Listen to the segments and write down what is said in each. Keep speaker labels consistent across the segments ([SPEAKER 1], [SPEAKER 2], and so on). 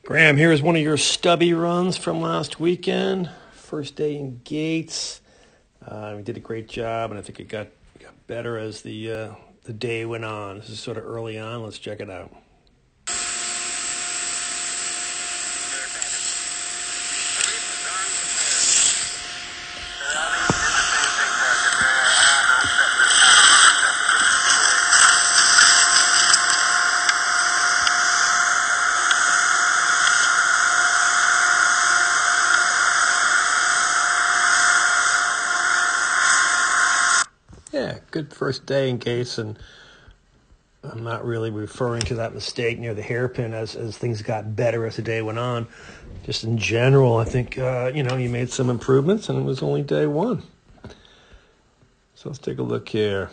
[SPEAKER 1] Graham, here is one of your stubby runs from last weekend. First day in gates. We did a great job, and I think it got better as the day went on. This is sort of early on. Let's check it out. Yeah, good first day in gates, and I'm not really referring to that mistake near the hairpin as things got better as the day went on. Just in general, I think, you made some improvements, and it was only day one. So let's take a look here.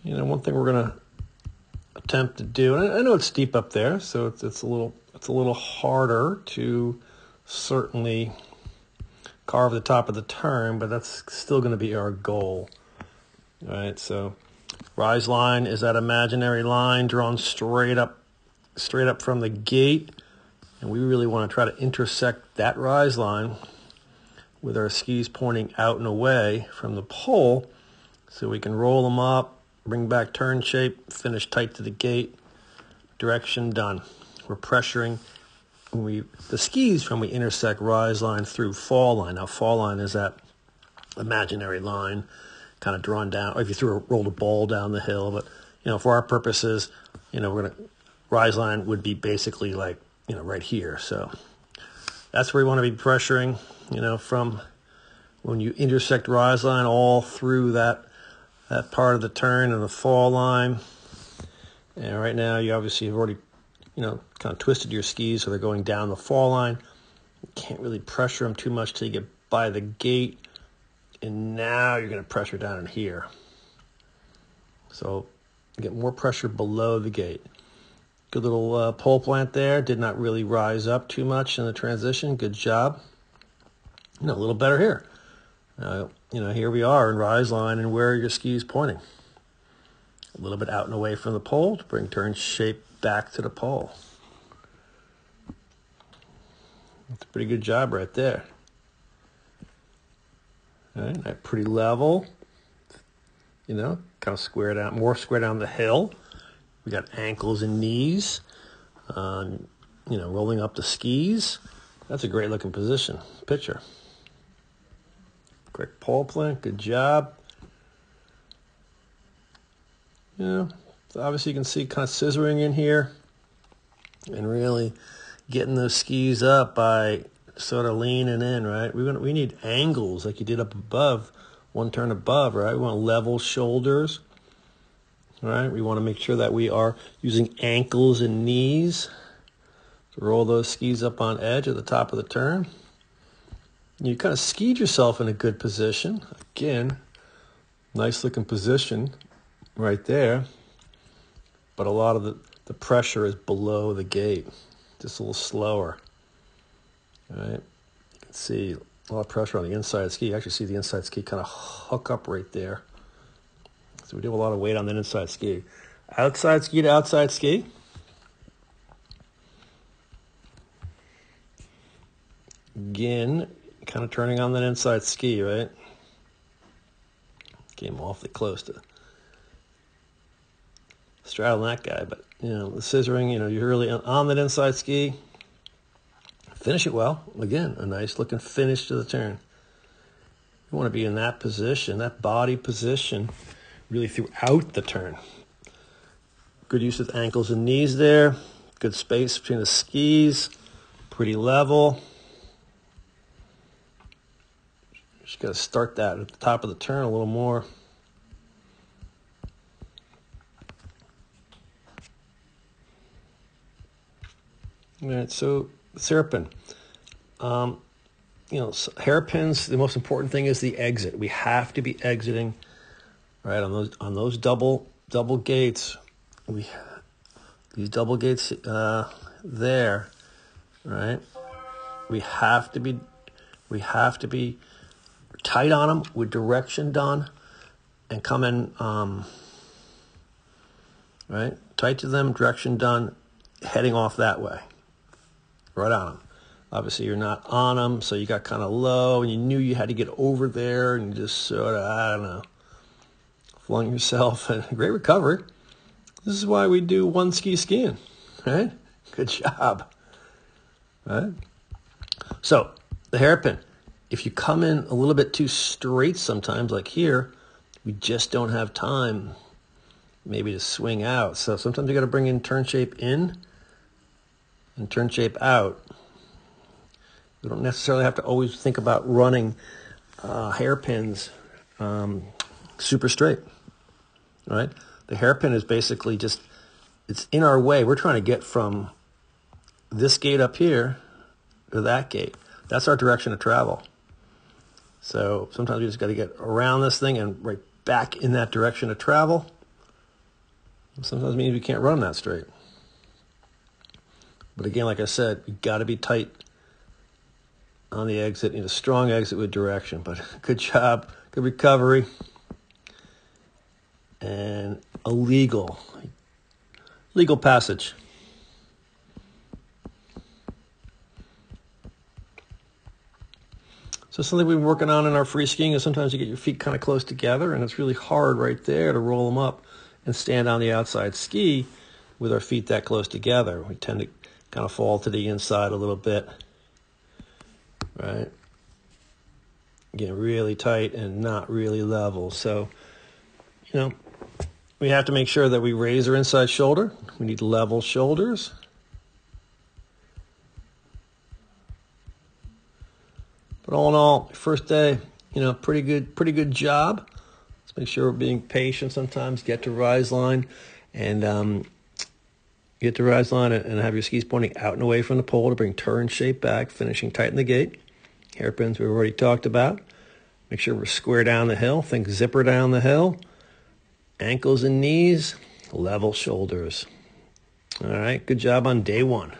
[SPEAKER 1] One thing we're going to attempt to do, and I know it's steep up there, so it's a little harder to certainly carve the top of the turn, but that's still going to be our goal. All right, so rise line is that imaginary line drawn straight up from the gate, and we really want to try to intersect that rise line with our skis pointing out and away from the pole, so we can roll them up, bring back turn shape, finish tight to the gate, direction done. We're pressuring the skis from we intersect rise line through fall line. Now, fall line is that imaginary line kind of drawn down, or if you rolled a ball down the hill. But, for our purposes, rise line would be basically like, right here. So that's where we want to be pressuring, from when you intersect rise line all through that part of the turn and the fall line. And right now, you obviously have already kind of twisted your skis so they're going down the fall line. You can't really pressure them too much till you get by the gate. And now you're going to pressure down in here. So get more pressure below the gate. Good little pole plant there. Did not really rise up too much in the transition. Good job. A little better here. Here we are in rise line, and where are your skis pointing? A little bit out and away from the pole to bring turn shape back to the pole. That's a pretty good job right there. All right, pretty level. Kind of more square down the hill. We got ankles and knees. Rolling up the skis. That's a great looking picture. Great pole plant, good job. Obviously you can see kind of scissoring in here and really getting those skis up by sort of leaning in, right? We need angles like you did up above, one turn above, right? We want level shoulders, right? We want to make sure that we are using ankles and knees to roll those skis up on edge at the top of the turn. You kind of skied yourself in a good position. Again, nice looking position right there. But a lot of the pressure is below the gate, just a little slower. All right, you can see a lot of pressure on the inside ski. You actually see the inside ski kind of hook up right there. So we do have a lot of weight on that inside ski. Outside ski to outside ski. Again, kind of turning on that inside ski, right? Came awfully close to straddling that guy, but the scissoring, you're really on that inside ski. Finish it well. Again, a nice looking finish to the turn. You want to be in that position, that body position, really throughout the turn. Good use of ankles and knees there. Good space between the skis. Pretty level. Just got to start that at the top of the turn a little more. All right, so hairpin. Hairpins, the most important thing is the exit. We have to be exiting, right, on those double gates. These double gates there, right? We have to be tight on them with direction done and come in, right? Tight to them, direction done, heading off that way, right on them. Obviously, you're not on them, so you got kind of low, and you knew you had to get over there, and you just sort of, I don't know, flung yourself. Great recovery. This is why we do one ski skiing, right? Good job, right? So the hairpin, if you come in a little bit too straight sometimes, like here, we just don't have time maybe to swing out. So sometimes you got to bring in turn shape in and turn shape out. You don't necessarily have to always think about running hairpins super straight, right? The hairpin is basically just, it's in our way. We're trying to get from this gate up here to that gate. That's our direction of travel. So sometimes we just got to get around this thing and right back in that direction of travel. Sometimes it means we can't run that straight. But again, like I said, you got to be tight on the exit, a strong exit with direction. But good job, good recovery, and a legal passage. So something we've been working on in our free skiing is sometimes you get your feet kind of close together, and it's really hard right there to roll them up and stand on the outside ski with our feet that close together. We tend to kind of fall to the inside a little bit, right? Getting really tight and not really level. So, we have to make sure that we raise our inside shoulder. We need level shoulders. But all in all, first day, pretty good job. Let's make sure we're being patient sometimes. Get to rise line and and have your skis pointing out and away from the pole to bring turn shape back, finishing tight in the gate. Hairpins we've already talked about. Make sure we're square down the hill. Think zipper down the hill. Ankles and knees, level shoulders. All right, good job on day one.